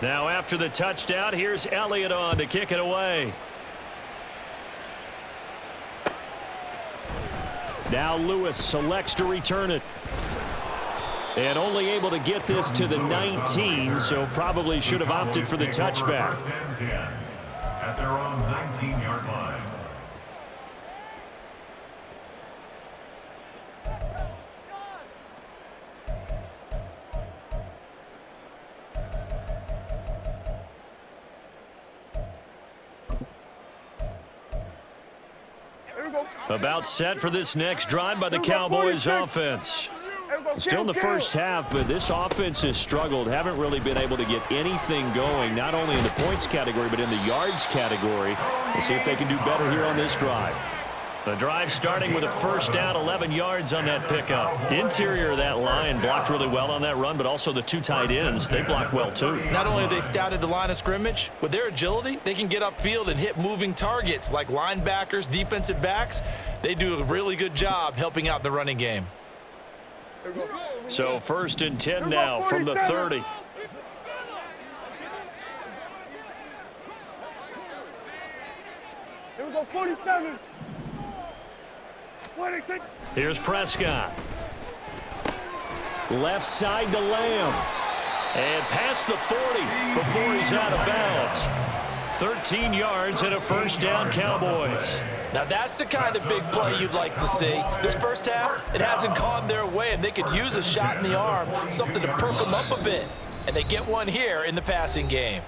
Now after the touchdown, here's Elliott on to kick it away. Now Lewis selects to return it. And only able to get this to the 19, so probably should have opted for the touchback. At their own 19-yard line. About set for this next drive by the Cowboys offense. Still in the first half, but this offense has struggled. Haven't really been able to get anything going, not only in the points category, but in the yards category. We'll see if they can do better here on this drive. The drive starting with a first down, 11 yards on that pickup. Interior of that line blocked really well on that run, but also the two tight ends, they blocked well too. Not only have they scouted the line of scrimmage, with their agility, they can get upfield and hit moving targets like linebackers, defensive backs. They do a really good job helping out the running game. So first and 10 now from the 30. Here we go, 47. Here's Prescott. Left side to Lamb. And past the 40 before he's out of bounds. 13 yards and a first down, Cowboys. Now that's the kind of big play you'd like to see. This first half, it hasn't gone their way, and they could use a shot in the arm, something to perk them up a bit. And they get one here in the passing game.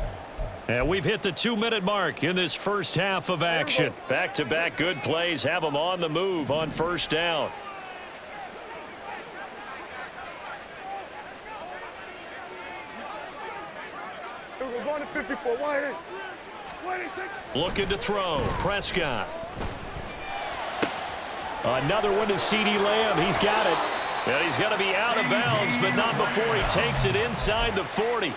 And we've hit the 2-minute mark in this first half of action. Back-to-back good plays have them on the move on first down. We're going to 54. Why? Looking to throw. Prescott. Another one to CeeDee Lamb. He's got it. And he's going to be out of bounds, but not before he takes it inside the 40.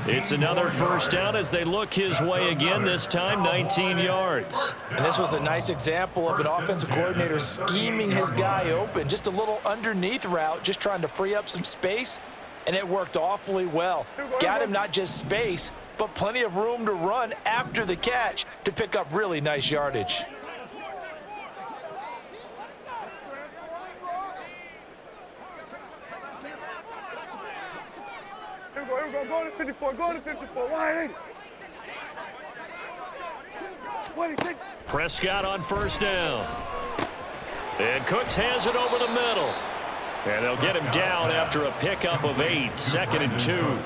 It's another first down as they look his way again, this time 19 yards. And this was a nice example of an offensive coordinator scheming his guy open. Just a little underneath route, just trying to free up some space, and it worked awfully well. Got him not just space, but plenty of room to run after the catch to pick up really nice yardage. Go to 54. Go to 54. Why? Prescott on first down. And Cooks has it over the middle. And they'll get him down after a pickup of 8, 2nd and 2.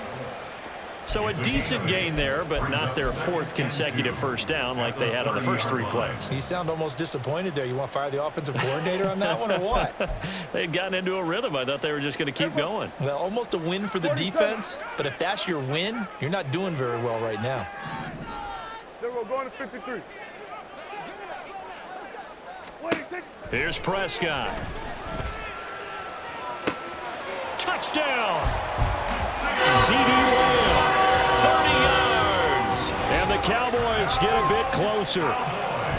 So a decent gain there, but not their 4th consecutive first down like they had on the first 3 plays. You sound almost disappointed there. You want to fire the offensive coordinator on that one or what? They had gotten into a rhythm. I thought they were just going to keep going. Well, almost a win for the defense, but if that's your win, you're not doing very well right now. We're going to 53. Here's Prescott. Touchdown! CeeDee Lamb. 30 yards, and the Cowboys get a bit closer.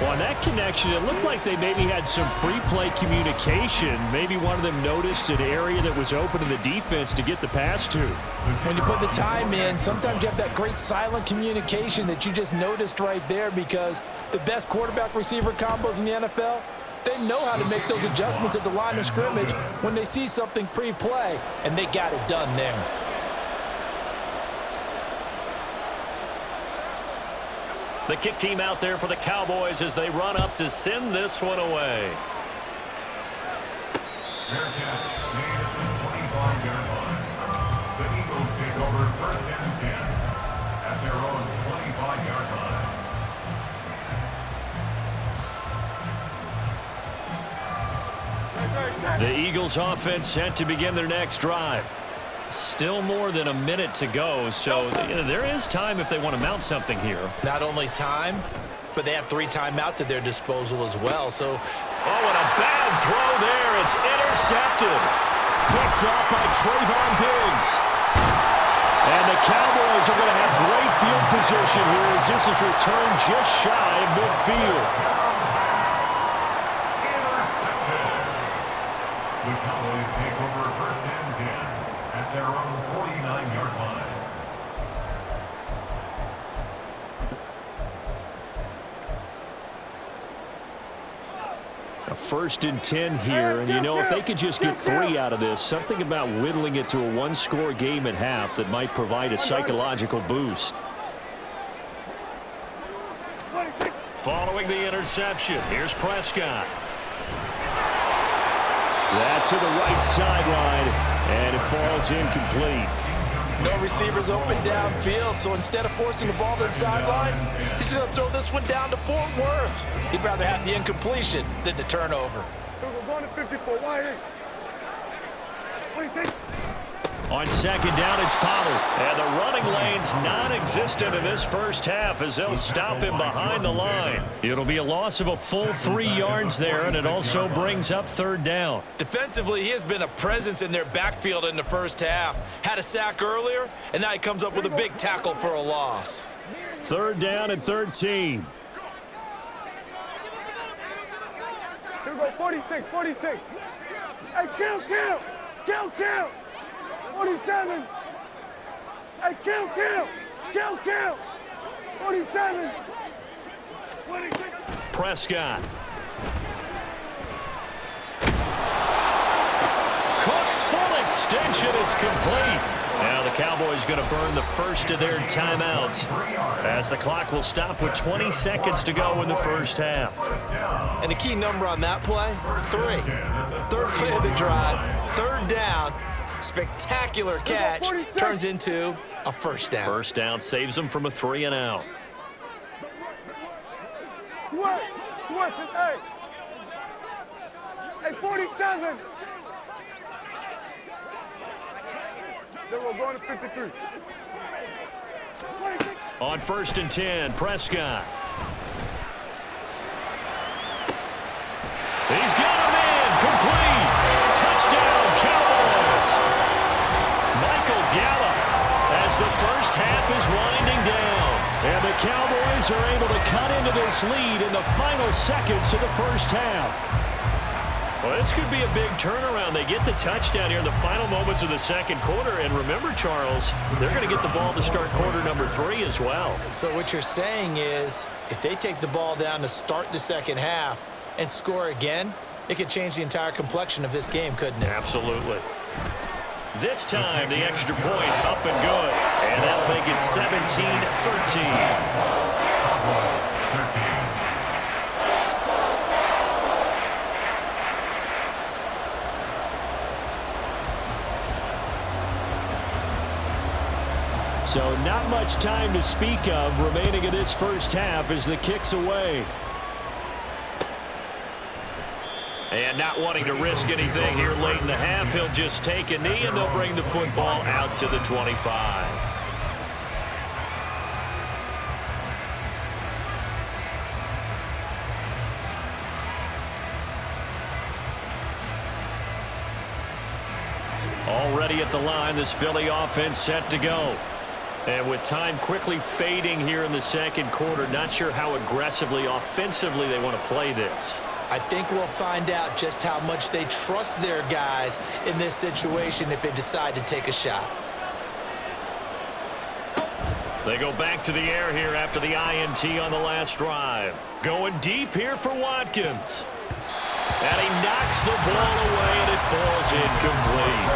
Well, on that connection, it looked like they maybe had some pre-play communication. Maybe one of them noticed an area that was open to the defense to get the pass to. When you put the time in, sometimes you have that great silent communication that you just noticed right there, because the best quarterback-receiver combos in the NFL, they know how to make those adjustments at the line of scrimmage when they see something pre-play, and they got it done there. The kick team out there for the Cowboys as they run up to send this one away. Bearcats stay at the 25-yard line. The Eagles take over first and 10 at their own 25-yard line. The Eagles offense set to begin their next drive. Still more than a minute to go, so there is time if they want to mount something here. Not only time, but they have 3 timeouts at their disposal as well. So, oh, and a bad throw there. It's intercepted. Picked off by Trayvon Diggs. And the Cowboys are going to have great field position here as this is returned just shy of midfield. The Cowboys take over first and 10 at their own 49-yard line. A 1st and 10 here, and you know, if they could just get 3 out of this, something about whittling it to a one-score game at half that might provide a psychological boost. Following the interception, here's Prescott. That to the right sideline, and it falls incomplete. No receivers open downfield, so instead of forcing the ball to the sideline, he's going to throw this one down to Fort Worth. He'd rather have the incompletion than the turnover. We're going to 54. Why? On 2nd down, it's Pollard. And the running lane's non-existent in this first half as they'll stop him behind the line. It'll be a loss of a full 3 yards there, and it also brings up 3rd down. Defensively, he has been a presence in their backfield in the first half. Had a sack earlier, and now he comes up with a big tackle for a loss. 3rd down and 13. Here we go, 46, 46. Hey, kill. 47. Hey, kill. 47. 26. Prescott. Cooks full extension. It's complete. Now the Cowboys going to burn the first of their timeouts as the clock will stop with 20 seconds to go in the first half. And the key number on that play, 3. 3rd play of the drive, 3rd down. Spectacular catch turns into a first down. First down saves them from a 3 and out. Switch, hey. Hey, 47. Then we're going to 53. 26. On 1st and 10, Prescott. He's got him in, complete. Touchdown, Cowboys. Michael Gallup as the first half is winding down. And the Cowboys are able to cut into this lead in the final seconds of the first half. Well, this could be a big turnaround. They get the touchdown here in the final moments of the second quarter. And remember, Charles, they're going to get the ball to start quarter number 3 as well. So what you're saying is if they take the ball down to start the second half and score again, it could change the entire complexion of this game, couldn't it? Absolutely. This time, the extra point up and good. And that'll make it 17-13. So not much time to speak of remaining in this first half as the kick's away. And not wanting to risk anything here late in the half, he'll just take a knee and they'll bring the football out to the 25. Already at the line, this Philly offense set to go. And with time quickly fading here in the second quarter, not sure how aggressively, offensively they want to play this. I think we'll find out just how much they trust their guys in this situation if they decide to take a shot. They go back to the air here after the INT on the last drive. Going deep here for Watkins. And he knocks the ball away, and it falls incomplete.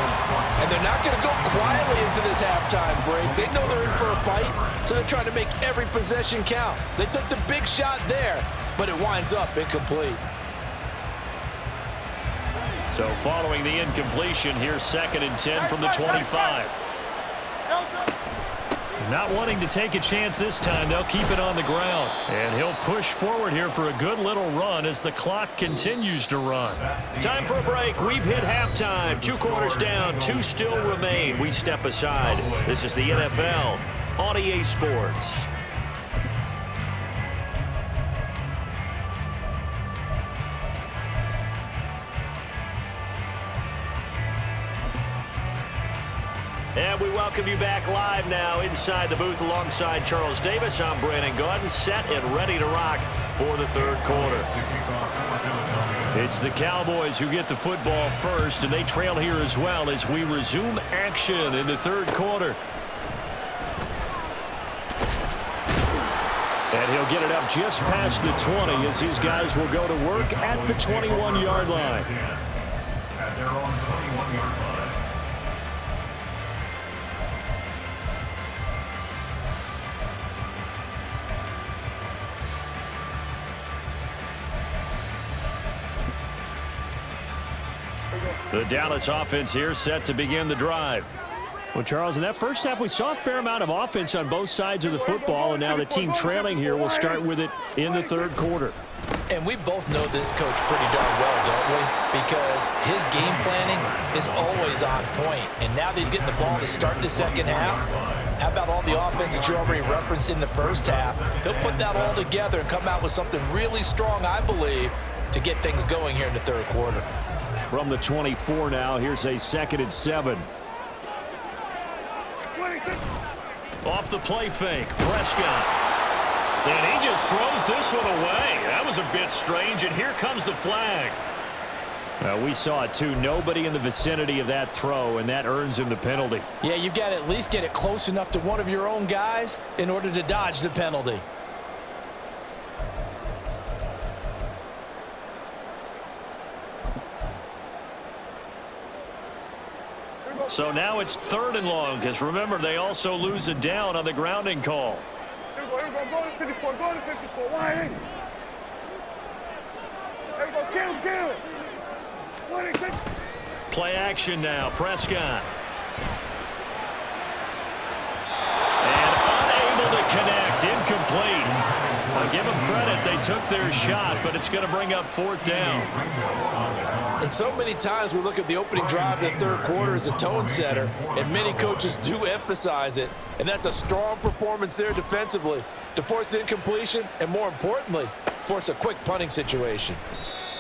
And they're not going to go quietly into this halftime break. They know they're in for a fight, so they're trying to make every possession count. They took the big shot there, but it winds up incomplete. So following the incompletion, here's 2nd and 10 from the 25. Not wanting to take a chance this time, they'll keep it on the ground. And he'll push forward here for a good little run as the clock continues to run. Time for a break. We've hit halftime. 2 quarters down, 2 still remain. We step aside. This is the NFL on EA Sports. And we welcome you back live now inside the booth alongside Charles Davis. I'm Brandon Gaudin, set and ready to rock for the third quarter. It's the Cowboys who get the football first, and they trail here as well as we resume action in the third quarter. And he'll get it up just past the 20 as these guys will go to work at the 21-yard line. At their own 21-yard line. The Dallas offense here set to begin the drive. Well, Charles, in that first half, we saw a fair amount of offense on both sides of the football, and now the team trailing here will start with it in the third quarter. And we both know this coach pretty darn well, don't we? Because his game planning is always on point. And now that he's getting the ball to start the second half, how about all the offense that you already referenced in the first half? He'll put that all together and come out with something really strong, I believe, to get things going here in the third quarter. From the 24 now, here's a 2nd and 7. Off the play fake, Prescott. And he just throws this one away. That was a bit strange, and here comes the flag. We saw it too. Nobody in the vicinity of that throw, and that earns him the penalty. Yeah, you've got to at least get it close enough to one of your own guys in order to dodge the penalty. So now it's 3rd and long, because remember, they also lose it down on the grounding call. Here we go, go to 54, go to 54, 180. There we go, kill. 26. Play action now, Prescott. And unable to connect, incomplete. I'll give them credit, they took their shot, but it's going to bring up 4th down. And so many times we look at the opening drive of the third quarter as a tone setter, and many coaches do emphasize it. And that's a strong performance there defensively to force incompletion and, more importantly, force a quick punting situation.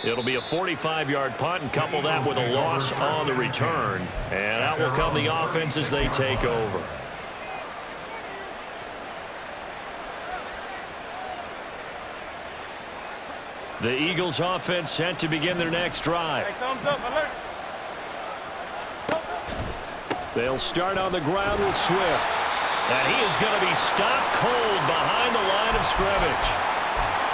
It'll be a 45-yard punt and couple that with a loss on the return. And out will come the offense as they take over. The Eagles offense set to begin their next drive. Hey, thumbs up, alert. They'll start on the ground with Swift. And he is going to be stopped cold behind the line of scrimmage.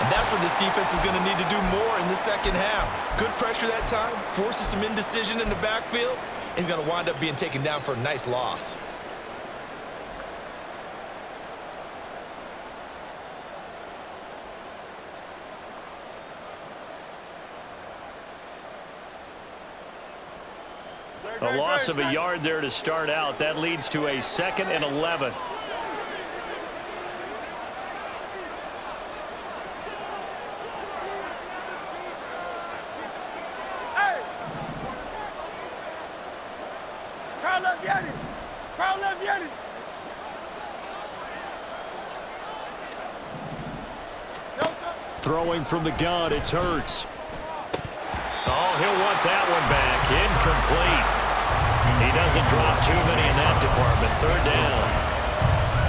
And that's what this defense is going to need to do more in the second half. Good pressure that time, forces some indecision in the backfield. He's going to wind up being taken down for a nice loss. A loss of a yard there to start out. That leads to a 2nd and 11. Hey! Crowd left Yeti! Crowd left Yeti! No, sir. Throwing from the gun, it's Hurts. Oh, he'll want that one back. Incomplete. He doesn't drop too many in that department. 3rd down.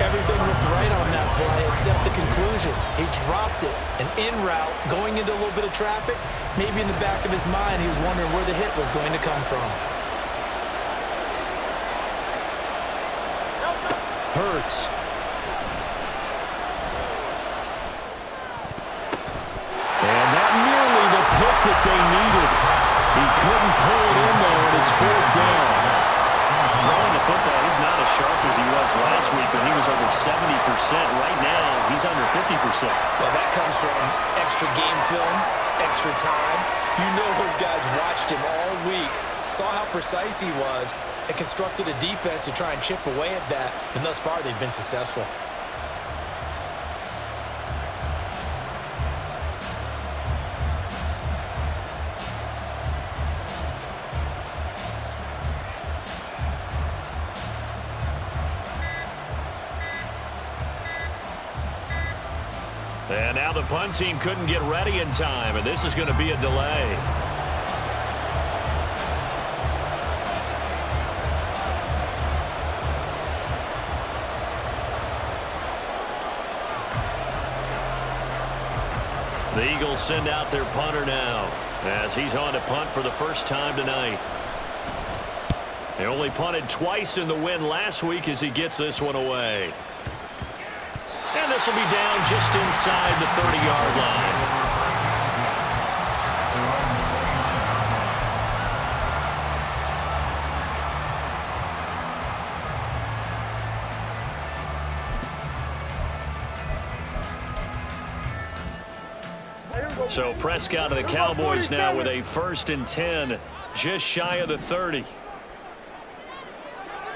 Everything looked right on that play except the conclusion. He dropped it. An in route, going into a little bit of traffic. Maybe in the back of his mind, he was wondering where the hit was going to come from. Hurts. And not nearly the pick that they needed. He couldn't pull it in there, and it's 4th down. Throwing the football, he's not as sharp as he was last week, but he was over 70%. Right now, he's under 50%. Well, that comes from extra game film, extra time. You know those guys watched him all week, saw how precise he was, and constructed a defense to try and chip away at that, and thus far they've been successful. And now the punt team couldn't get ready in time, and this is going to be a delay. The Eagles send out their punter now. as he's on to punt for the first time tonight. He only punted twice in the win last week as he gets this one away. And this will be down just inside the 30-yard line. So Prescott of the Cowboys now with a 1st and 10, just shy of the 30.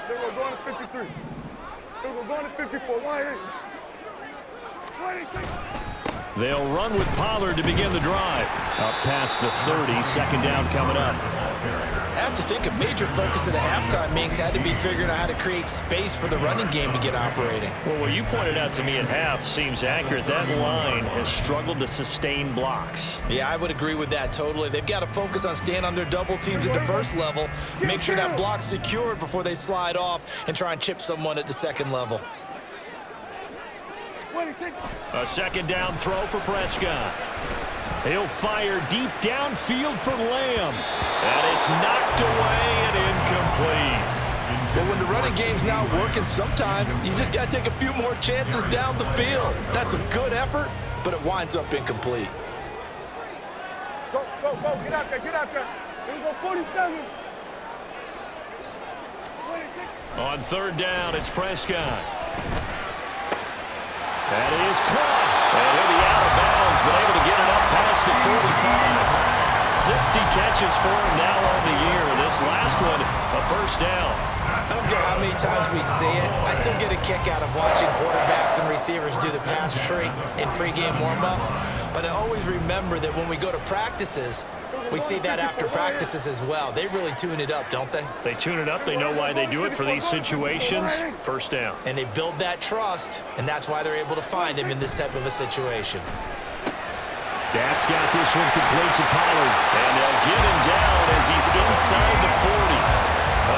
We're going to 53. We're going to 54. 26. They'll run with Pollard to begin the drive. Up past the 30, 2nd down coming up. I have to think a major focus at the halftime means had to be figuring out how to create space for the running game to get operating. Well, what you pointed out to me at half seems accurate. That line has struggled to sustain blocks. Yeah, I would agree with that totally. They've got to focus on staying on their double teams at the first level, make sure that block's secured before they slide off and try and chip someone at the second level. A 2nd down throw for Prescott. He'll fire deep downfield for Lamb. And it's knocked away and incomplete. But when the running game's not working, sometimes you just got to take a few more chances down the field. That's a good effort, but it winds up incomplete. Go, go, go. Get out there, get out there. Here we go, 47. 26. On 3rd down, it's Prescott. That is caught. And he'll be out of bounds, but able to get it up past the 45. 60 catches for him now on the year. This last one, a 1st down. I don't care how many times we see it. I still get a kick out of watching quarterbacks and receivers do the pass tree in pregame warm-up. But I always remember that when we go to practices, we see that after practices as well. They really tune it up, don't they? They tune it up. They know why they do it for these situations. 1st down. And they build that trust, and that's why they're able to find him in this type of a situation. That's got this one complete to Pollard. And they'll get him down as he's inside the 40.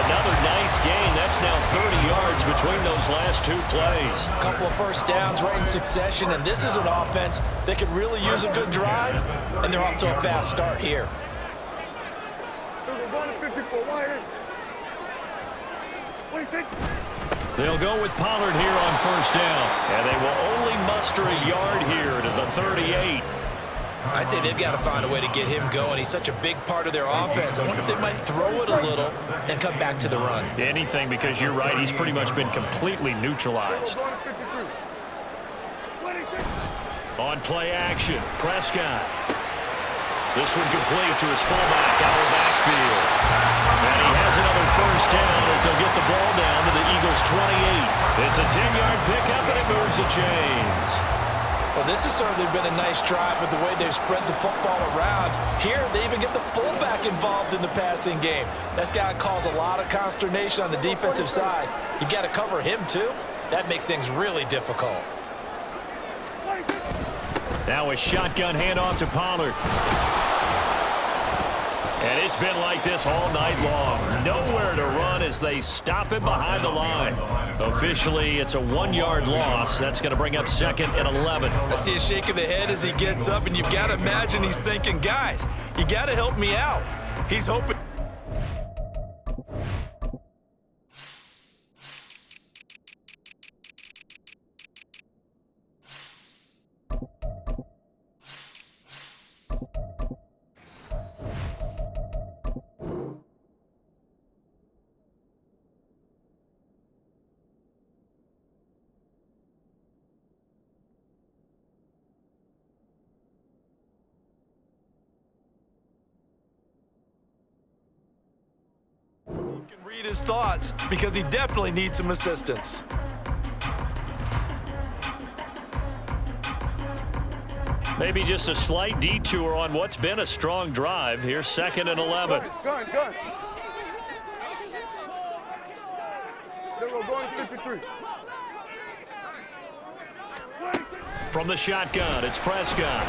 Another nice gain. That's now 30 yards between those last 2 plays. A couple of 1st downs right in succession, and this is an offense that could really use a good drive, and they're off to a fast start here. We're going to 54. 26. They'll go with Pollard here on 1st down. And they will only muster a yard here to the 38. I'd say they've got to find a way to get him going. He's such a big part of their offense. I wonder if they might throw it a little and come back to the run. Anything, because you're right. He's pretty much been completely neutralized. On play action, Prescott. This one complete to his fullback out of the backfield. And he has another 1st down as he'll get the ball down to the Eagles' 28. It's a 10-yard pickup, and it moves the chains. Well, this has certainly been a nice drive with the way they've spread the football around. Here, they even get the fullback involved in the passing game. That's got to cause a lot of consternation on the defensive side. You've got to cover him, too. That makes things really difficult. Now a shotgun handoff to Pollard. And it's been like this all night long. Nowhere to run as they stop him behind the line. Officially, it's a 1-yard loss. That's going to bring up 2nd and 11. I see a shake of the head as he gets up, and you've got to imagine he's thinking, guys, you got to help me out. He's hoping. Can read his thoughts because he definitely needs some assistance. Maybe just a slight detour on what's been a strong drive. Here's 2nd and 11. Gun. We're going to 53. From the shotgun, it's Prescott.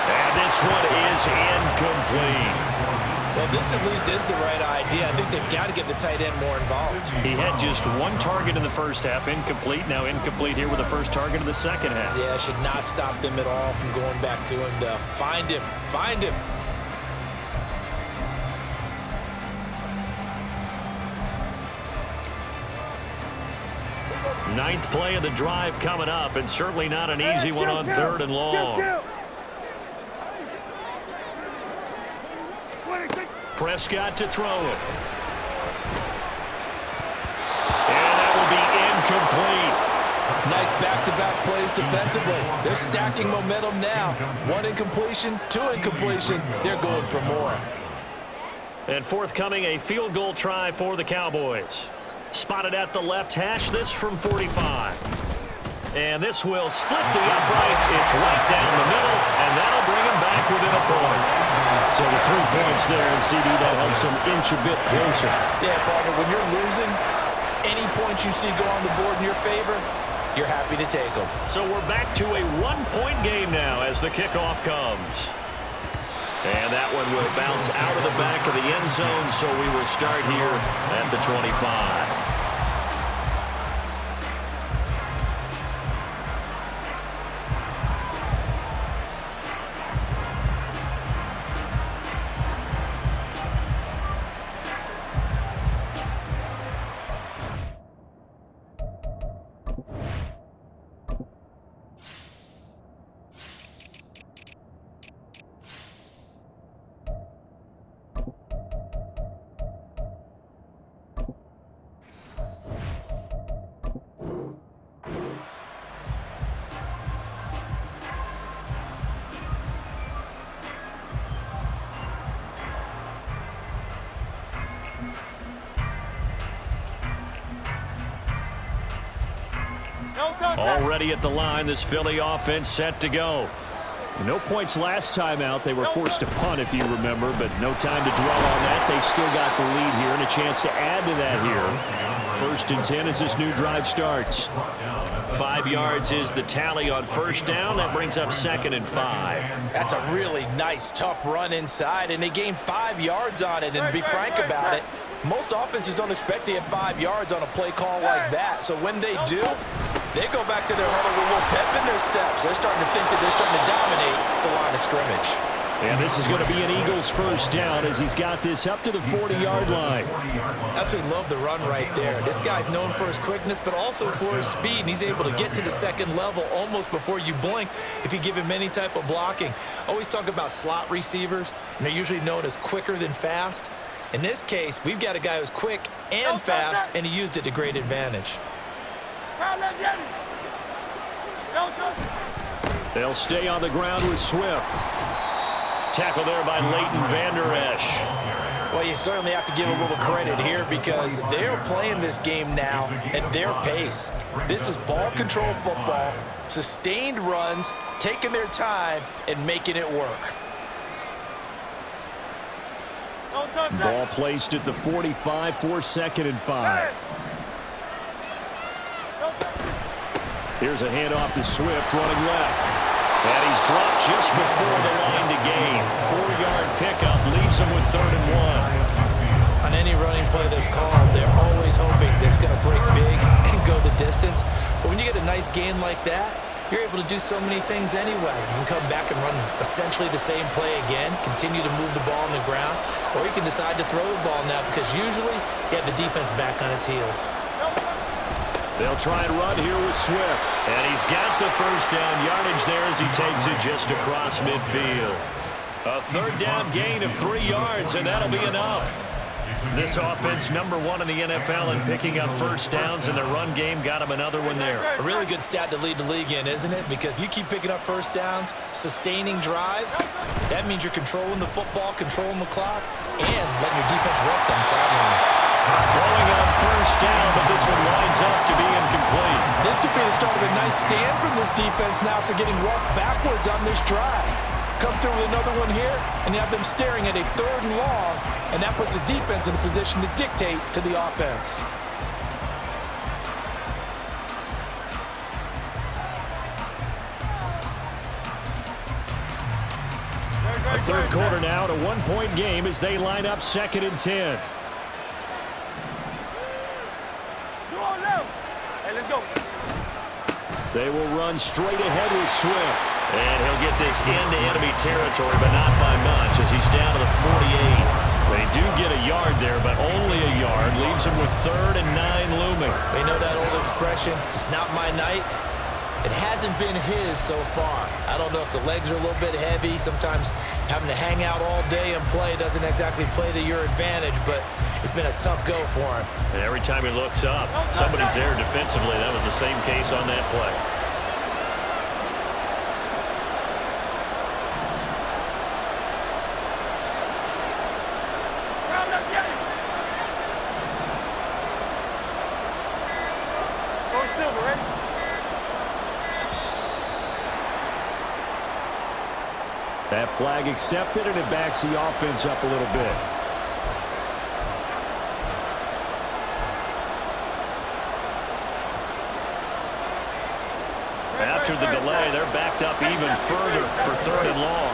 And this one is incomplete. Well, Well, this at least is the right idea. I think they've got to get the tight end more involved. He had just one target in the first half, incomplete. Now incomplete here with the first target of the second half. Yeah, should not stop them at all from going back to him to find him. Find him. Ninth play of the drive coming up, and certainly not an easy one on third and long. Prescott to throw it. And that will be incomplete. Nice back-to-back plays defensively. They're stacking momentum now. One incompletion, two incompletion. They're going for more. And forthcoming, a field goal try for the Cowboys. Spotted at the left hash, this from 45. And this will split the uprights. It's right down the middle, and that'll bring him back within a point. So the 3 points there, and CD, that helps him inch a bit closer. Yeah, partner, when you're losing, any points you see go on the board in your favor, you're happy to take them. So we're back to a 1-point game now as the kickoff comes. And that one will bounce out of the back of the end zone, so we will start here at the 25. Already at the line, this Philly offense set to go. No points last time out. They were forced to punt, if you remember, but no time to dwell on that. They've still got the lead here and a chance to add to that here. 1st and 10 as this new drive starts. 5 yards is the tally on first down. That brings up 2nd and 5. That's a really nice, tough run inside, and they gained 5 yards on it. And to be frank about it, most offenses don't expect to get 5 yards on a play call like that. So when they do, they go back to their huddle with a little pep in their steps. They're starting to think that they're starting to dominate the line of scrimmage. And this is going to be an Eagles first down as he's got this up to the 40-yard line. Absolutely love the run right there. This guy's known for his quickness, but also for his speed. And he's able to get to the second level almost before you blink if you give him any type of blocking. Always talk about slot receivers, and they're usually known as quicker than fast. In this case, we've got a guy who's quick and fast, and he used it to great advantage. They'll stay on the ground with Swift. Tackle there by Leighton Vander Esch. Well, you certainly have to give a little credit here because they're playing this game now at their pace. This is ball control football, sustained runs, taking their time, and making it work. Ball placed at the 45 for 2nd and 5. Here's a handoff to Swift running left. And he's dropped just before the line to gain. 4-yard pickup leaves him with 3rd and 1. On any running play that's called, they're always hoping that it's going to break big and go the distance. But when you get a nice gain like that, you're able to do so many things anyway. You can come back and run essentially the same play again, continue to move the ball on the ground, or you can decide to throw the ball now because usually you have the defense back on its heels. They'll try and run here with Swift. And he's got the first down yardage there as he takes it just across midfield. A 3rd down gain of 3 yards, and that'll be enough. This offense #1 in the NFL in picking up first downs, and the run game got him another one there. A really good stat to lead the league in, isn't it? Because if you keep picking up first downs, sustaining drives, that means you're controlling the football, controlling the clock, and letting your defense rest on the sidelines. Throwing on first down, but this one winds up to be incomplete. This could be the start of a nice stand from this defense now after getting walked backwards on this drive. Come through with another one here, and you have them staring at a 3rd and long, and that puts the defense in a position to dictate to the offense. third quarter now, a 1-point game as they line up 2nd and 10. Hey, let's go. They will run straight ahead with Swift. And he'll get this into enemy territory, but not by much as he's down to the 48. They do get a yard there, but only a yard. Leaves him with 3rd and 9 looming. We know that old expression, it's not my night. It hasn't been his so far. I don't know if the legs are a little bit heavy. Sometimes having to hang out all day and play doesn't exactly play to your advantage, but it's been a tough go for him. And every time he looks up, somebody's there defensively. That was the same case on that play. That flag accepted, and it backs the offense up a little bit. After the delay, they're backed up even further for 3rd and long.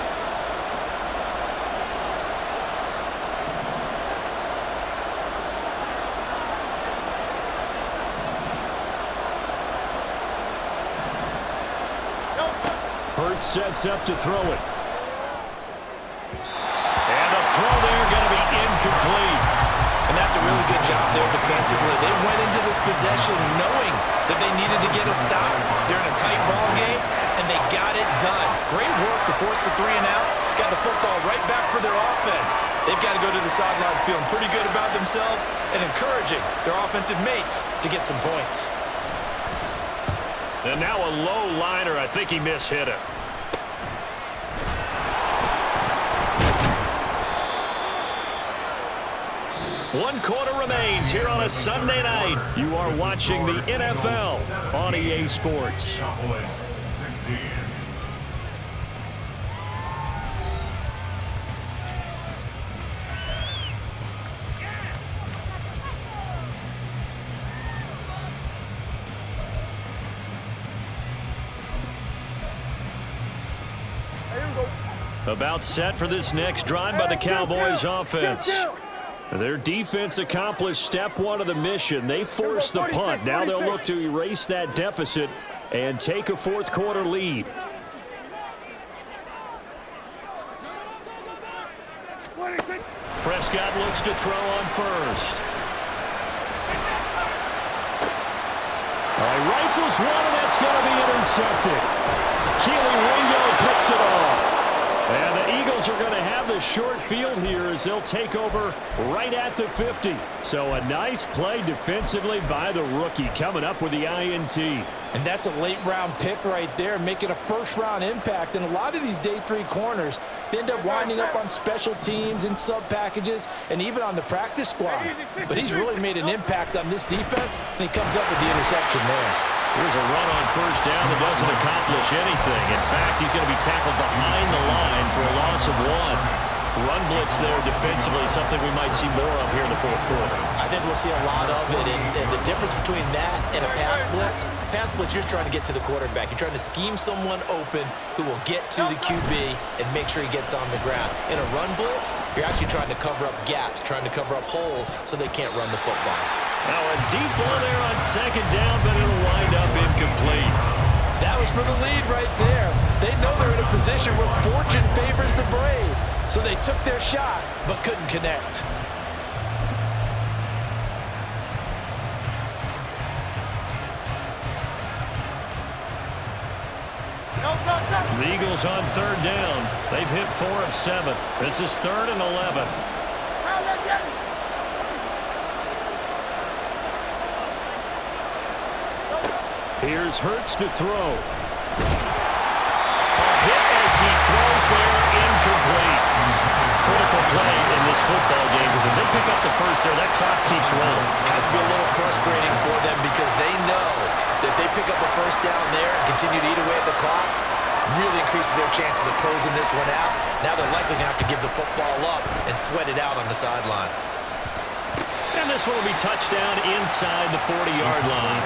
Hurts sets up to throw it. And the throw there going to be incomplete. And that's a really good job there defensively. They went into this possession knowing that they needed to get a stop. They're in a tight ball game, and they got it done. Great work to force the 3 and out. Got the football right back for their offense. They've got to go to the sidelines feeling pretty good about themselves and encouraging their offensive mates to get some points. And now a low liner. I think he mishit it. One quarter remains here on a Sunday night. You are watching the NFL on EA Sports. Cowboys 16. About set for this next drive by the Cowboys offense. Their defense accomplished step 1 of the mission. They forced the punt. Now they'll look to erase that deficit and take a 4th quarter lead. Prescott looks to throw on first. Rifles one, and that's going to be intercepted. Keely Ringo picks it off. And the Eagles are going to have the short field here as they'll take over right at the 50. So a nice play defensively by the rookie coming up with the INT. And that's a late-round pick right there, making a first-round impact. And a lot of these day 3 corners, they end up winding up on special teams and sub-packages and even on the practice squad. But he's really made an impact on this defense, and he comes up with the interception there. Here's a run on first down that doesn't accomplish anything. In fact, he's going to be tackled behind the line for a loss of 1. Run blitz there defensively, something we might see more of here in the 4th quarter. I think we'll see a lot of it, and the difference between that and a pass blitz, you're trying to get to the quarterback. You're trying to scheme someone open who will get to the QB and make sure he gets on the ground. In a run blitz, you're actually trying to cover up gaps, trying to cover up holes so they can't run the football. Now a deep ball there on 2nd down, but it'll wind up incomplete. That was for the lead right there. They know they're in a position where fortune favors the brave. So they took their shot, but couldn't connect. The Eagles on 3rd down. They've hit 4 of 7. This is 3rd and 11. Here's Hurts to throw. Hit as he throws there, incomplete. Critical play in this football game because if they pick up the first there, that clock keeps rolling. Has to be a little frustrating for them because they know that they pick up a first down there and continue to eat away at the clock, really increases their chances of closing this one out. Now they're likely going to have to give the football up and sweat it out on the sideline. And this one will be touchdown inside the 40-yard line.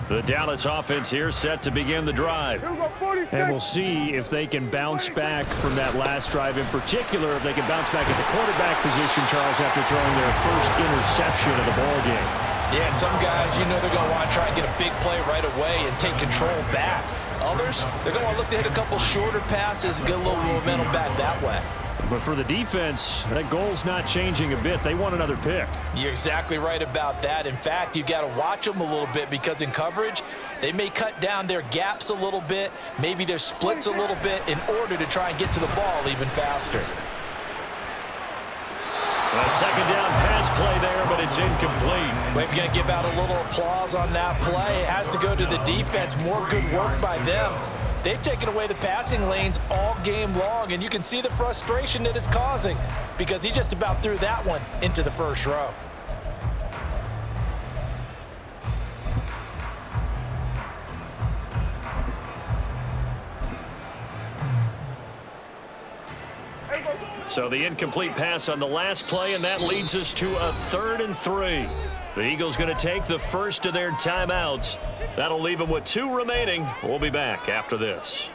The Dallas offense here set to begin the drive. Here we go, 46. And we'll see if they can bounce back from that last drive. In particular, if they can bounce back at the quarterback position, Charles, after throwing their first interception of the ballgame. Yeah, and some guys, you know they're going to want to try and get a big play right away and take control back. Others, they're going to want to look to hit a couple shorter passes and get a little momentum back that way. But for the defense, that goal's not changing a bit. They want another pick. You're exactly right about that. In fact, you got to watch them a little bit because in coverage, they may cut down their gaps a little bit, maybe their splits a little bit in order to try and get to the ball even faster. A second down pass play there, but it's incomplete. Well, if you're going to give out a little applause on that play, it has to go to the defense. More good work by them. They've taken away the passing lanes all game long, and you can see the frustration that it's causing because he just about threw that one into the first row. So the incomplete pass on the last play, and that leads us to a 3rd and 3. The Eagles going to take the first of their timeouts. That'll leave them with 2 remaining. We'll be back after this.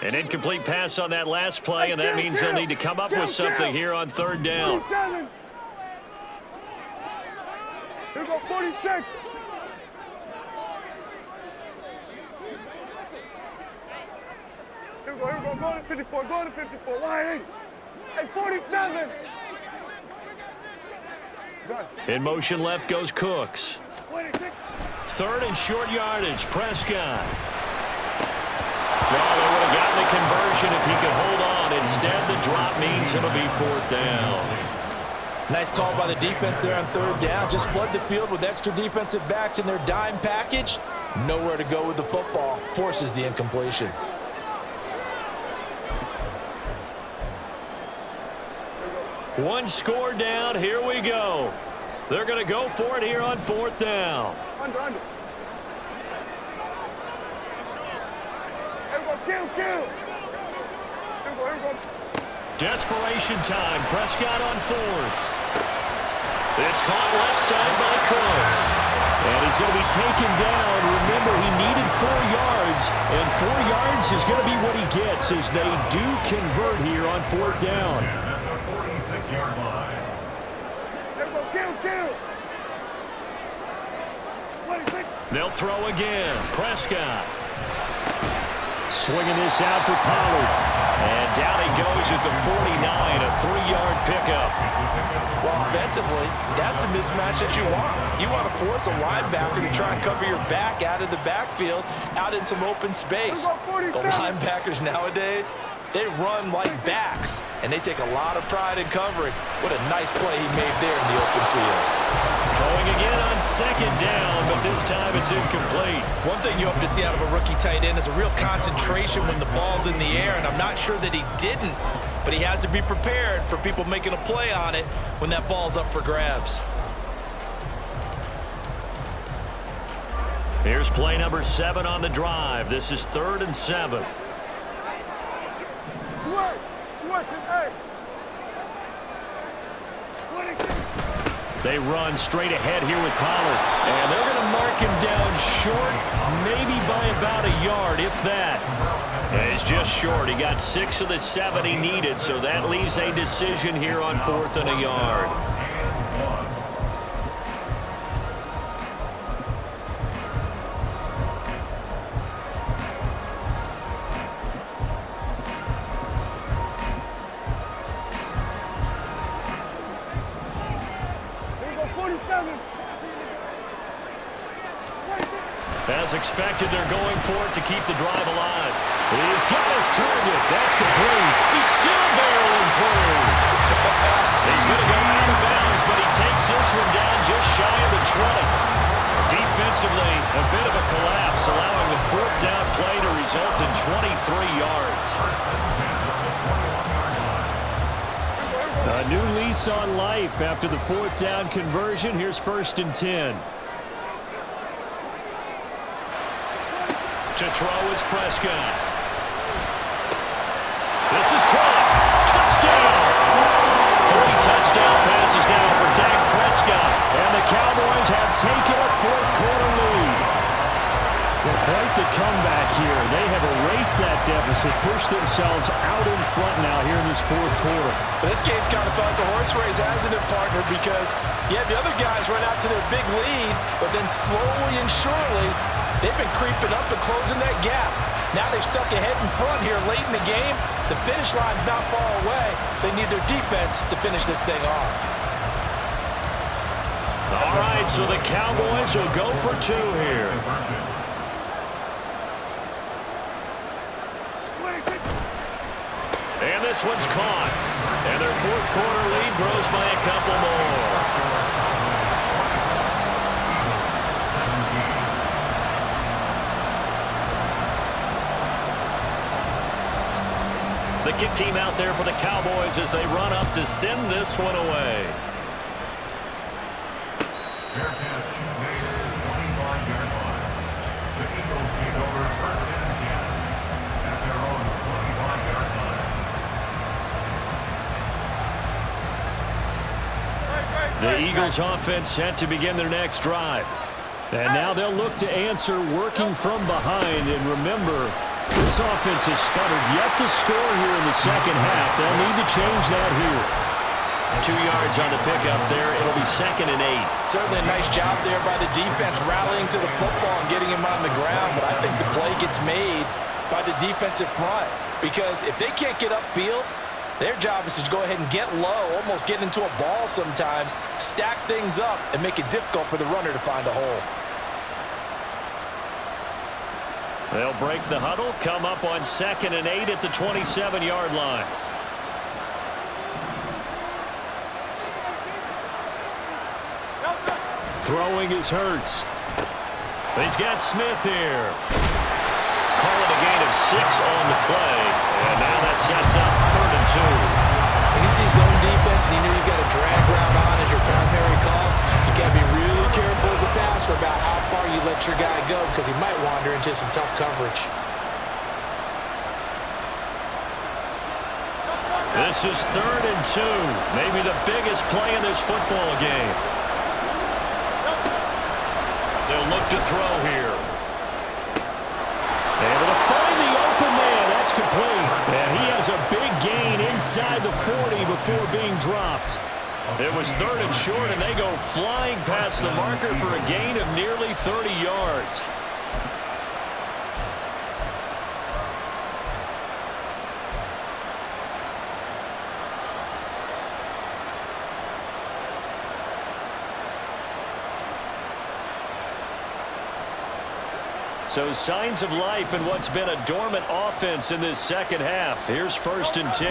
An incomplete pass on that last play, and that means they'll need to come up with something here on 3rd down. Here we go, 46. Here we go, go to 54, go to 54, line 8. Hey, 47. Done. In motion left goes Cooks. 26. 3rd and short yardage, Prescott. Well, they would have gotten the conversion if he could hold on. Instead, the drop means it'll be 4th down. Nice call by the defense there on 3rd down. Just flood the field with extra defensive backs in their dime package. Nowhere to go with the football. Forces the incompletion. One score down. Here we go. They're going to go for it here on 4th down. Under. Here we go, kill. Here we go. Desperation time. Prescott on 4th. It's caught left side by Cooks. And he's going to be taken down. Remember, he needed 4 yards, and 4 yards is going to be what he gets as they do convert here on 4th down. At the 46-yard line. Here we go, kill. 26. They'll throw again. Prescott. Swinging this out for Pollard. And down he goes at the 49, a 3-yard pickup. Well, offensively, that's the mismatch that you want. You want to force a linebacker to try and cover your back out of the backfield, out in some open space. The linebackers nowadays, they run like backs, and they take a lot of pride in covering. What a nice play he made there in the open field. Throwing again on 2nd down, but this time it's incomplete. One thing you hope to see out of a rookie tight end is a real concentration when the ball's in the air, and I'm not sure that he didn't, but he has to be prepared for people making a play on it when that ball's up for grabs. Here's play number 7 on the drive. This is 3rd and 7. Switch it, hey. 26. They run straight ahead here with Pollard. And they're going to mark him down short, maybe by about a yard, if that. And it's just short. He got 6 of the 7 he needed, so that leaves a decision here on 4th and a yard. As expected, they're going for it to keep the drive alive. He's got his target. That's complete. He's still barreling through. He's going to go out of bounds, but he takes this one down just shy of the 20. Defensively, a bit of a collapse, allowing the 4th down play to result in 23 yards. A new lease on life after the 4th down conversion. Here's 1st and 10. To throw is Prescott. taken a fourth-quarter lead. Well, quite the comeback here. They have erased that deficit, pushed themselves out in front now here in this fourth quarter. But this game's kind of felt like a horse race, hasn't it, partner? Because, yeah, the other guys run out to their big lead, but then slowly and surely, they've been creeping up and closing that gap. Now they've stuck ahead in front here late in the game. The finish line's not far away. They need their defense to finish this thing off. All right, so the Cowboys will go for two here. And this one's caught. And their fourth quarter lead grows by a couple more. The kick team out there for the Cowboys as they run up to send this one away. Fair catch made at the 25-yard line. The Eagles take over first and 10 at their own 25-yard line. The Eagles offense set to begin their next drive. And now they'll look to answer working from behind. And remember, this offense has sputtered yet to score here in the second half. They'll need to change that here. 2 yards on the pickup there. It'll be 2nd and 8. Certainly a nice job there by the defense rallying to the football and getting him on the ground. But I think the play gets made by the defensive front. Because if they can't get upfield, their job is to go ahead and get low, almost get into a ball sometimes, stack things up, and make it difficult for the runner to find a hole. They'll break the huddle, come up on 2nd and 8 at the 27-yard line. Throwing is Hurts. He's got Smith here. Call it a gain of 6 on the play. And now that sets up 3rd and 2. When you see zone defense and you know you've got a drag route on as your primary call, you got to be really careful as a passer about how far you let your guy go because he might wander into some tough coverage. This is 3rd and 2. Maybe the biggest play in this football game. They'll look to throw here. Able to find the open man. That's complete. And he has a big gain inside the 40 before being dropped. It was 3rd and short, and they go flying past the marker for a gain of nearly 30 yards. So signs of life in what's been a dormant offense in this second half. Here's 1st and 10.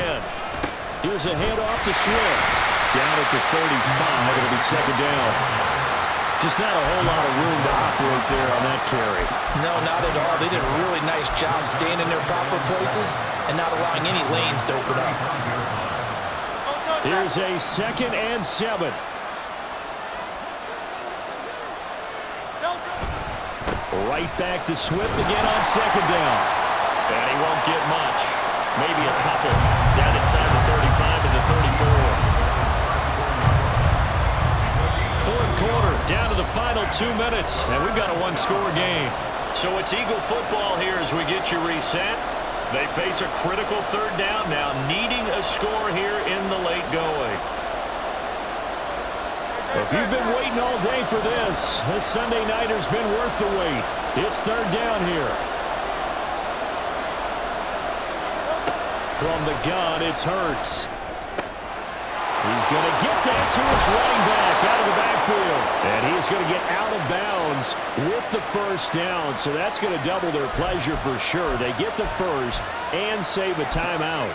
Here's a handoff to Swift. Down at the 35. It'll be 2nd down. Just not a whole lot of room to operate there on that carry. No, not at all. They did a really nice job staying in their proper places and not allowing any lanes to open up. Here's a 2nd and 7. Right back to Swift again on 2nd down. And he won't get much. Maybe a couple. Down inside the 35 to the 34. Fourth quarter, down to the final 2 minutes. And we've got a one-score game. So it's Eagle football here as we get you reset. They face a critical 3rd down now, needing a score here in the late going. If you've been waiting all day for this Sunday nighter's been worth the wait. It's 3rd down here. From the gun, it's Hurts. He's going to get that to his running back out of the backfield. And he is going to get out of bounds with the 1st down. So that's going to double their pleasure for sure. They get the 1st and save a timeout.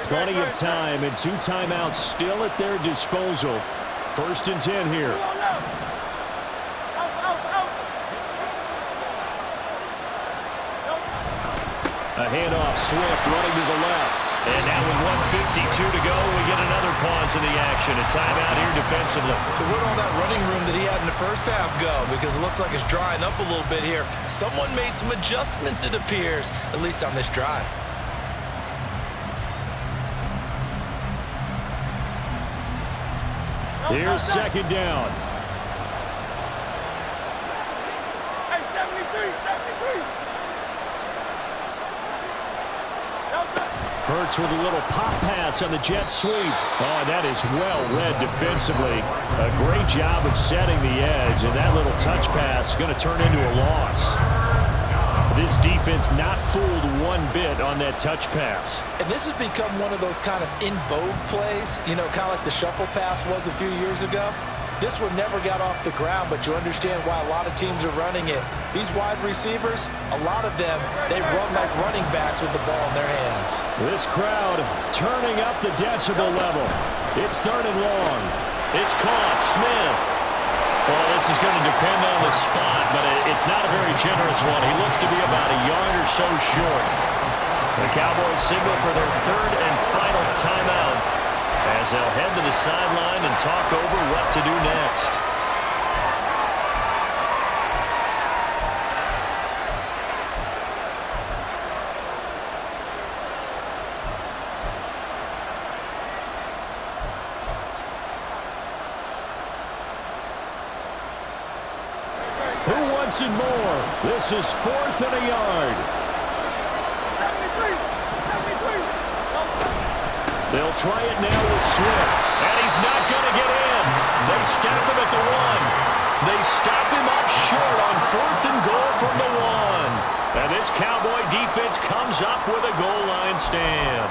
Plenty of time and 2 timeouts still at their disposal. 1st and 10 here. A handoff, Swift running to the left. And now with 1:52 to go, we get another pause in the action. A timeout here defensively. So where'd all that running room that he had in the first half go? Because it looks like it's drying up a little bit here. Someone made some adjustments, it appears, at least on this drive. Here's second down. Hey, 73, 73. Hurts with a little pop pass on the jet sweep. Oh, that is well read defensively. A great job of setting the edge, and that little touch pass is going to turn into a loss. This defense not fooled one bit on that touch pass. And this has become one of those kind of in vogue plays, you know, kind of like the shuffle pass was a few years ago. This one never got off the ground, but you understand why a lot of teams are running it. These wide receivers, a lot of them, they run like running backs with the ball in their hands. This crowd turning up the decibel level. It's third and long. It's caught. Smith. Well, this is going to depend on the spot, but it's not a very generous one. He looks to be about a yard or so short. The Cowboys signal for their third and final timeout as they'll head to the sideline and talk over what to do next. Who wants it more? This is fourth and a yard. 73, 73. They'll try it now with Swift, and he's not going to get in. They stop him at the 1. They stop him up short on fourth and goal from the 1. And this Cowboy defense comes up with a goal line stand.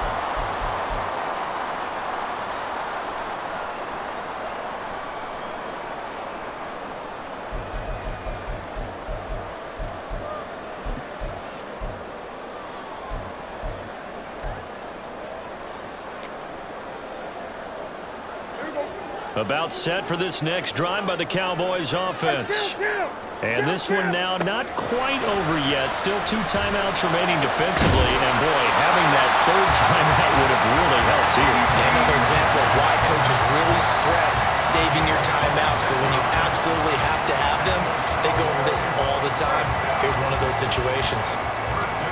About set for this next drive by the Cowboys offense. And this one now not quite over yet. Still 2 timeouts remaining defensively. And boy, having that third timeout would have really helped here. Yeah, another example of why coaches really stress saving your timeouts for when you absolutely have to have them. They go over this all the time. Here's one of those situations.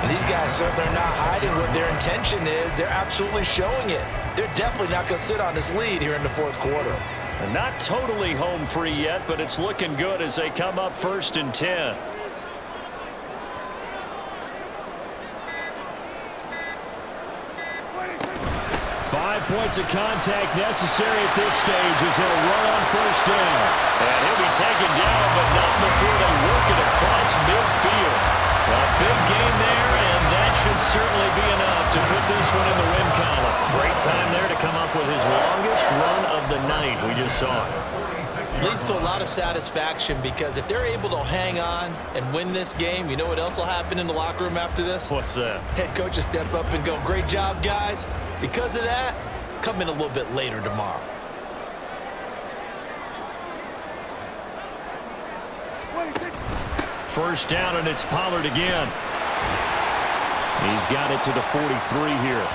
And these guys certainly are not hiding what their intention is. They're absolutely showing it. They're definitely not going to sit on this lead here in the fourth quarter. And not totally home free yet, but it's looking good as they come up first and 10. Five points of contact necessary at this stage as they'll run on first down. And he'll be taken down, but not before they work it across midfield. A big game there, and that should certainly be enough to put this one in the win column. Great time there to come up with his longest run of the night. We just saw it. Leads to a lot of satisfaction because if they're able to hang on and win this game, you know what else will happen in the locker room after this? What's that? Head coach will step up and go, great job, guys. Because of that, come in a little bit later tomorrow. First down, and it's Pollard again. He's got it to the 43 here.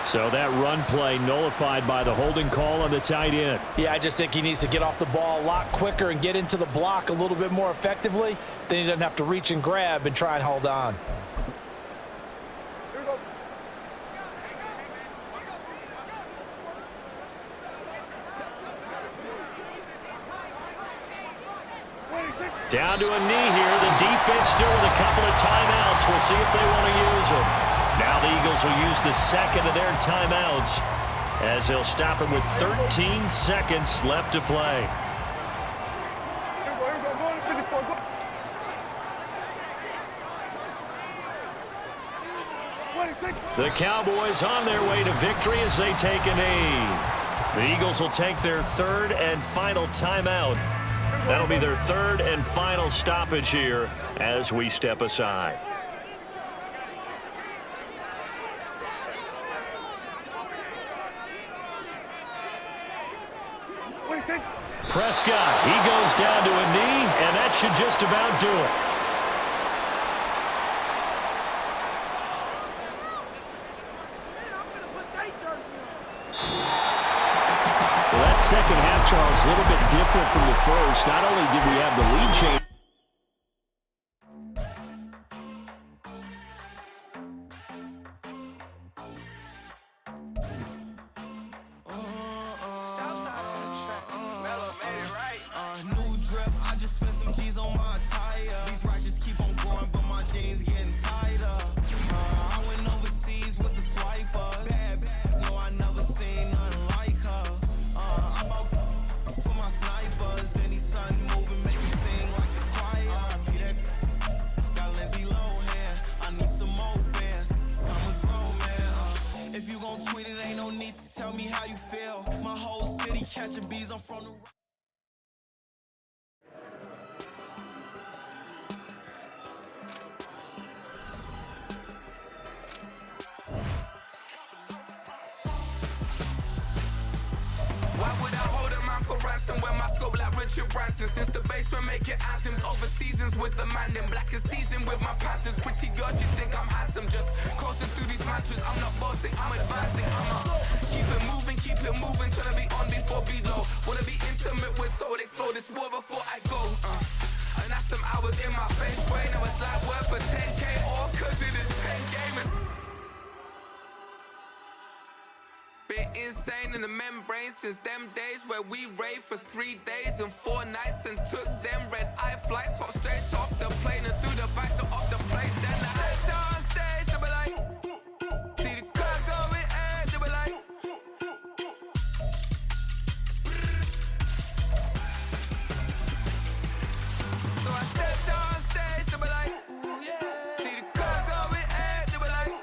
So that run play nullified by the holding call on the tight end. Yeah, I just think he needs to get off the ball a lot quicker and get into the block a little bit more effectively. Then he doesn't have to reach and grab and try and hold on. Down to a knee here. The defense still with a couple of timeouts. We'll see if they want to use them. Now the Eagles will use the second of their timeouts as they'll stop him with 13 seconds left to play. The Cowboys on their way to victory as they take a knee. The Eagles will take their third and final timeout. That'll be their third and final stoppage here as we step aside. Prescott, he goes down to a knee, and that should just about do it. second half, Charles, a little bit different from the first. Not only did we have the lead change, since the basement making anthems over seasons with the man in black is seasoned with my patterns. Pretty girls, you think I'm handsome, just coasting through these mantras. I'm not bossing, I'm advancing. Keep it moving, tryna be on before below. Wanna be intimate with soul, explode this war before I go. And that's some hours in my face way. Now it's like worth for 10K, all cause it is pen gaming. Been insane in the membrane since them days where we raved for 3 days and 4 nights and took them red-eye flights, hop straight off the plane and through the back door of the place. Then I head on stage, they be like, see the crowd going air, they be like, so I stepped on stage, they be like, ooh yeah, see the crowd going air, they be like,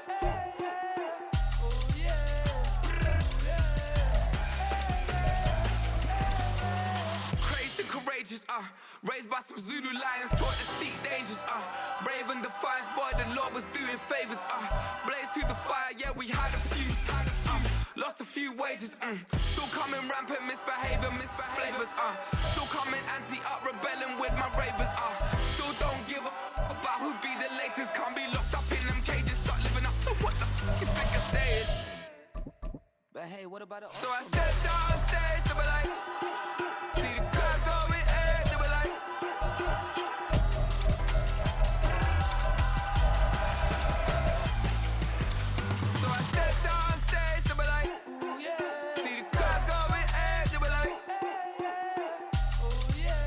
ooh yeah. Courageous, raised by some Zulu lions, taught to seek dangers, brave and defiant, boy, the Lord was doing favors, blaze through the fire, yeah, we had a few, lost a few wages, still coming rampant, misbehavior, flavors, still coming anti-up, rebelling with my ravers, still don't give a about who be the latest, can't be locked up in them cages, start living up to what the f*** you think a day is. But hey, what about it? So I stepped on stage, they be like, see the crowd going air, they be like, so I stepped on stage, they be like, ooh yeah, see the crowd going air, they be like, ooh yeah,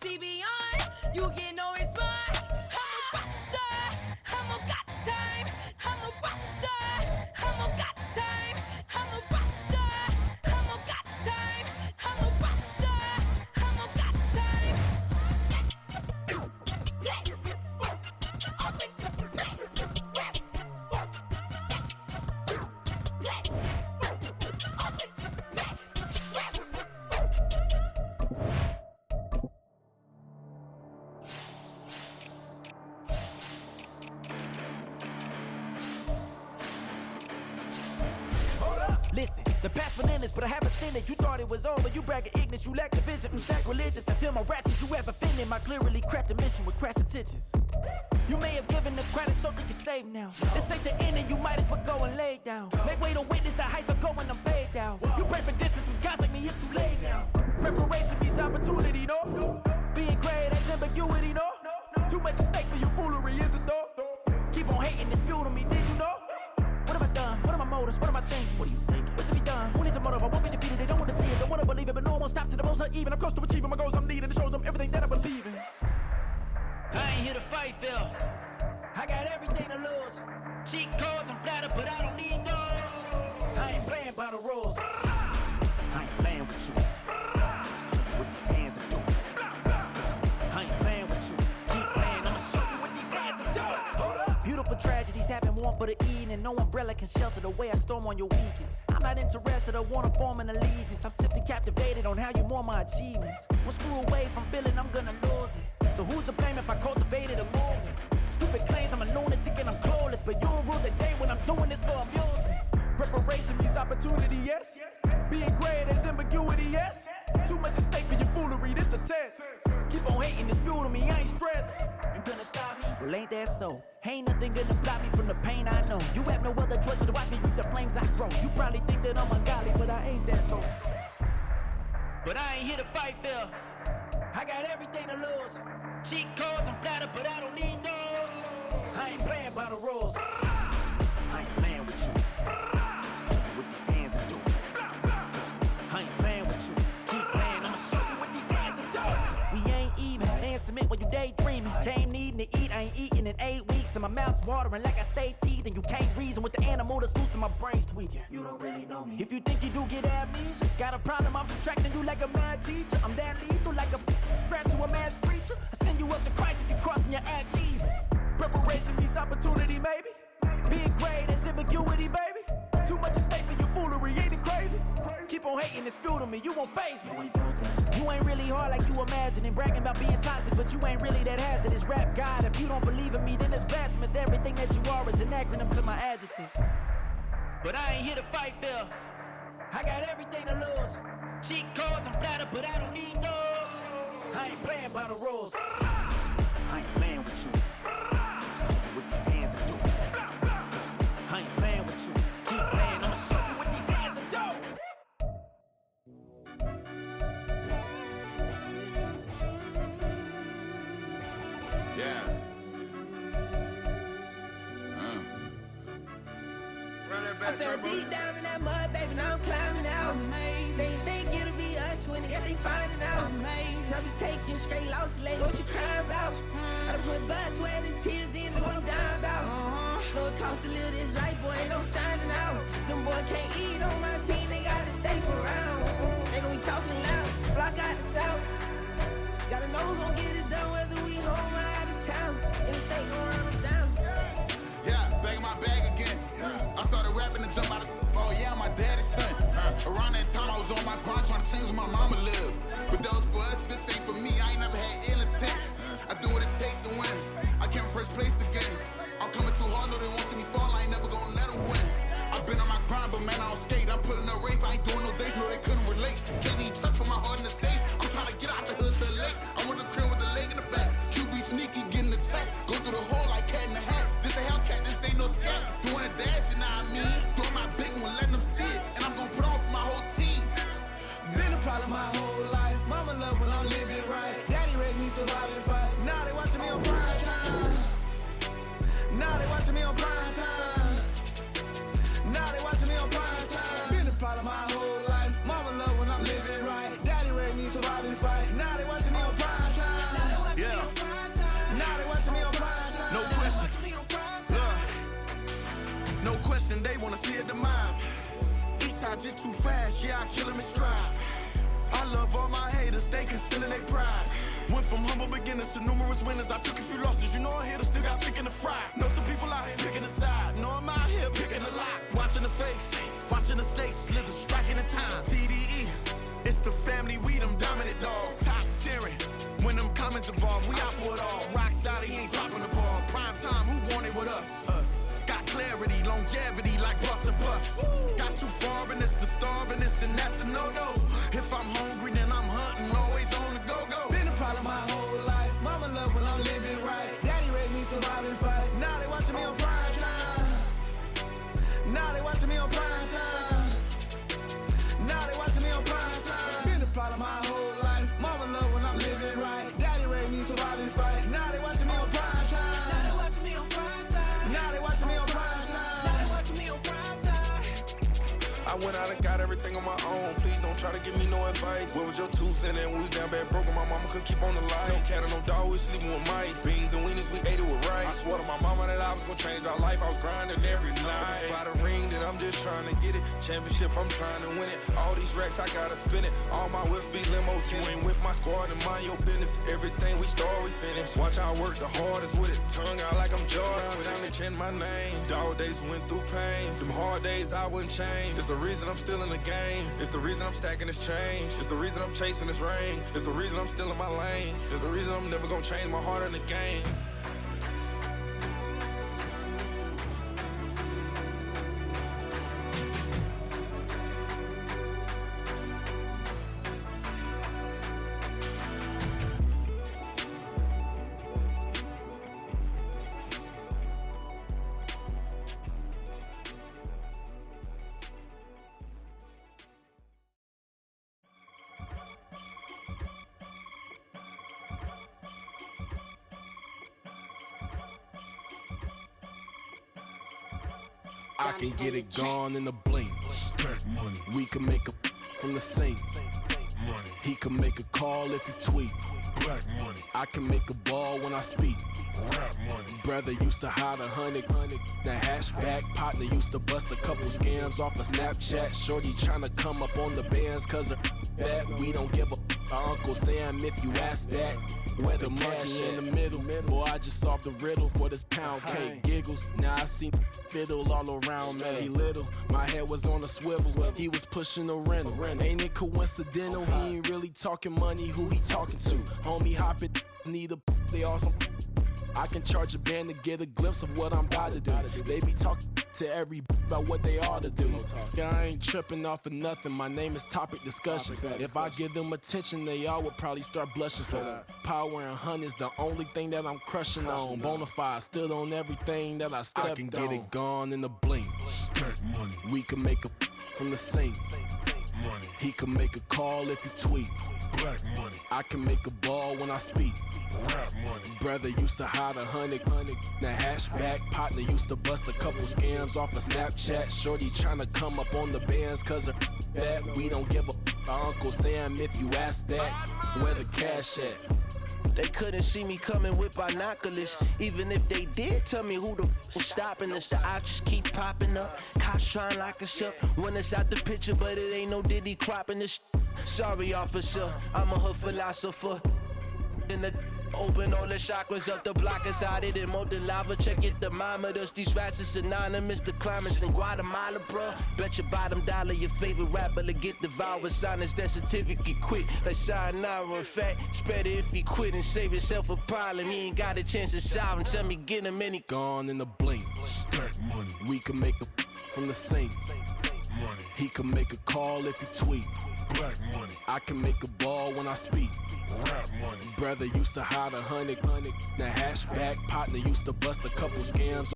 see beyond. You get no response. I'm a rock star. I'm a got time. I'm a rock star. I'm a got time. I'm a rock star. I'm a got time. I'm a rock star. I'm a got time. Listen, the past bananas, but I haven't seen it. You thought it was over, you bragging ignorance, you lack the vision. Sacrilegious, I feel my rats as you ever offended. My clearly crafted mission with crass intentions. You may have given the credit so they can save now. This ain't the end and you might as well go and lay down. Make way to witness the heights are going, I'm paid down. You pray for distance with guys like me, it's too late now. Preparation means opportunity, no? Being great as ambiguity, no? Too much at stake for your foolery, is it though? Keep on hating, it's fuel to me, did you know? What have I done? What are my motives? What am I thinking? What are you thinking? What's to be done? Who needs a motive? I won't be defeated. They don't want to see it. Don't want to believe it. But no one won't stop to the most uneven. I'm close to achieving my goals. I'm needing to show them everything that I believe in. I ain't here to fight, Phil. I got everything to lose. Cheat codes and platter, but I don't need those. I ain't playing by the rules. I ain't playing with you. Show you what these hands are doing. I ain't playing with you. Keep playing. I'ma show you what these hands are doing. Hold up. Beautiful tragedies happen, one for the evening. No umbrella can shelter the way I storm on your weekends. I'm not interested or wanna form an allegiance. I'm simply captivated on how you mourn my achievements. One screw away from feeling I'm gonna lose it. So who's to blame if I cultivated a movement? Stupid claims I'm a lunatic and I'm clueless, but you'll rule the day when I'm doing this for amusement. Preparation means opportunity, yes. Being great is ambiguity, yes. Too much at stake for your foolery, this a test. Keep on hating, it's fuel to me, I ain't stressed. You gonna stop me? Well, ain't that so? Ain't nothing gonna block me from the pain I know. You have no other choice but to watch me reap the flames I grow. You probably think that I'm ungodly, but I ain't that though. But I ain't here to fight, Phil. I got everything to lose. Cheat codes and platter, but I don't need those. I ain't playing by the rules. I ain't playing with you. Show you what these hands are doing. I ain't playing with you. Keep playing, I'ma show you what these hands are doing. We ain't even. They ain't submit when you daydreaming. Came needing to eat, I ain't eating in 8 weeks. And my mouth's watering like I stay teeth. And you can't reason with the animal that's loose and my brain's tweaking. You don't really know me. If you think you do get amnesia, got a problem, I'm subtracting you like a mad teacher. I'm that lethal like a threat to a mass preacher. I send you up to Christ if you crossing your act evil. Preparation means opportunity, maybe. Being great is ambiguity, baby. Too much at stake for your foolery, ain't it crazy? Keep on hating, it's fuel to me, you won't faze me. You ain't really hard like you imagining. Bragging about being toxic, but you ain't really that hazardous. Rap God, if you don't believe in me, then it's blasphemous. Everything that you are is an acronym to my adjectives. But I ain't here to fight, Phil. I got everything to lose. Cheat codes and platter, but I don't need those. I ain't playing by the rules. I ain't playing with you. Show you what these hands are doing. I ain't playing with you. Keep playing, I'ma show you what these hands are doing. Yeah. Run that back, I fell Turbo. deep down in that mud, baby, now I'm climbing out. They think it'll be us when yet they finding out. I be taking straight losses, like what you crying about? I done put blood, sweat, and tears in, just what I'm dying about. Know it costs to live this life, boy, ain't no signing out. Them boy can't eat on my team, they gotta stay for round. They gon' be talking loud, block out the south. Gotta know who gon' get it done, whether we home or out of town. In the state gon' run them down. Yeah, back in my bag again. I started rapping to jump out of. Oh yeah, my daddy's son. Around that time I was on my grind trying to change where my mama lived. But that was for us, this ain't for me. I ain't never had ill intent. I do what it take to win. I came first place again. I'm coming too hard, no they won't see me fall. I ain't never gonna let them win. I've been on my grind, but man I don't skate. I'm putting up race, I ain't doing no days, no they couldn't relate. Can't even touch for my heart in the safe. I'm trying to get out the hood to the lake. I'm with the crib with the leg in the back. QB sneaky, getting attacked. Go through the hole like cat in the hat. This a Hellcat, this ain't no scat. Doing a dash, you know what I mean? Doing my big one, letting them see it. And I'm gonna put on for my whole team. Been a problem my whole life. Mama love when I'm living right. Daddy raised me survive and fight. Now they watching me on prime time. Now they watching me on prime time. Now they watching me on prime time. Been a problem my whole life. Mama love when I'm living right. Daddy raised me survive and fight. Now they watching me on prime time. and they wanna see a demise. Eastside just too fast, yeah, I kill him in stride. I love all my haters, they concealing their pride. Went from humble beginners to numerous winners. I took a few losses, you know I hit still got chicken to fry. Know some people out here picking a side. Know I'm out here picking a lot. Watching the fakes, watching the snakes slither, striking the time. TDE, it's the family, we them dominant dogs. Top tiering, when them comments involved, we out for it all. Rock solid, he ain't dropping the ball. Prime time, who want it with us? Us. Got clarity, longevity like bust and bust. Got too far and it's the starving, this and that's a no-no. If I'm hungry, then I'm hunting, always on the go-go. Been a problem my whole life. Mama love when I'm living right. Daddy raised me survive and fight. Now they watching me on prime time. Now they watching me on prime time. Now they watching me on prime time. Been a problem my whole life. Mama love when I'm living right. Daddy raised me survive and fight. Now they watching me on prime time. Now they watching me on prime time. Now they watching me on prime time. Now they watching me on prime time. I went out and got everything on my own. Please don't try to give me no advice. What was your 2 cents? And we was down bad broke and my mama couldn't keep on the light. No cat or no dog, we sleeping with mice. Beans and weenies, we ate it with rice. I swore to my mama that I was gonna change our life. I was grinding every night. By the ring that I'm just trying to get it. Championship, I'm trying to win it. All these racks, I gotta spin it. All my whips be limo. You ain't with my squad and mind your business. Everything we start, we finish. Watch I work the hardest with it. Tongue out like I'm Jordan. Without me chanting my name. Dog days went through pain. Them hard days I wouldn't change. It's the reason I'm still in the game. It's the reason I'm stacking this change. It's the reason I'm chasing this rain. It's the reason I'm still in my lane. It's the reason I'm never gonna change my heart in the game. I can get it gone in a blink. Stack money. We can make a from the sink. Money. He can make a call if he tweet. Black money. I can make a ball when I speak. Rap money. Brother used to hide 100. The hatchback partner used to bust a couple scams off of Snapchat. Shorty tryna come up on the bands cause of that. We don't give a Uncle Sam if you ask that. Where the monkey in the middle. Boy, I just solved the riddle for this pound cake. Giggles, now I see fiddle all around me. He little, my head was on a swivel. He was pushing a rental. Ain't it coincidental? He ain't really talking money, who he talking to? Homie hopping, need a they awesome. I can charge a band to get a glimpse of what I'm about to do. They be talking to every about what they ought to do. I ain't tripping off of nothing. My name is Topic Discussion. If I give them attention, they all would probably start blushing. So power and hunt is the only thing that I'm crushing on. Bonafide stood on everything that I stepped on. I can get it gone in a blink. Stack money. We can make a from the sink. Money. He can make a call if he tweet. Black money. I can make a ball when I speak. Rap money. Brother used to hide 100. The hatchback partner used to bust a couple scams off of Snapchat. Shorty tryna come up on the bands cause of that. We don't give a Uncle Sam if you ask that. Where the cash at? They couldn't see me coming with binoculars. Even if they did, tell me who the was stopping us. The options keep popping up. Cops trying to lock us up. When it's out the picture, but it ain't no Diddy cropping this. Sorry, officer, I'm a hood philosopher. In the open all the chakras up the block inside it and molten lava. Check your thermometers. These rats is synonymous to climates in Guatemala, bro. Bet your bottom dollar your favorite rapper to get devoured. Sign his death certificate quick. Like sayonara. In fact, it's better if he quit and save himself a problem. He ain't got a chance to solve him. Tell me get him any gone in a blink. Stack money. We can make a from the sink. Money. He can make a call if he tweet. Black money. I can make a ball when I speak. Rap money. Brother used to hide 100. The hatchback partner used to bust a couple scams.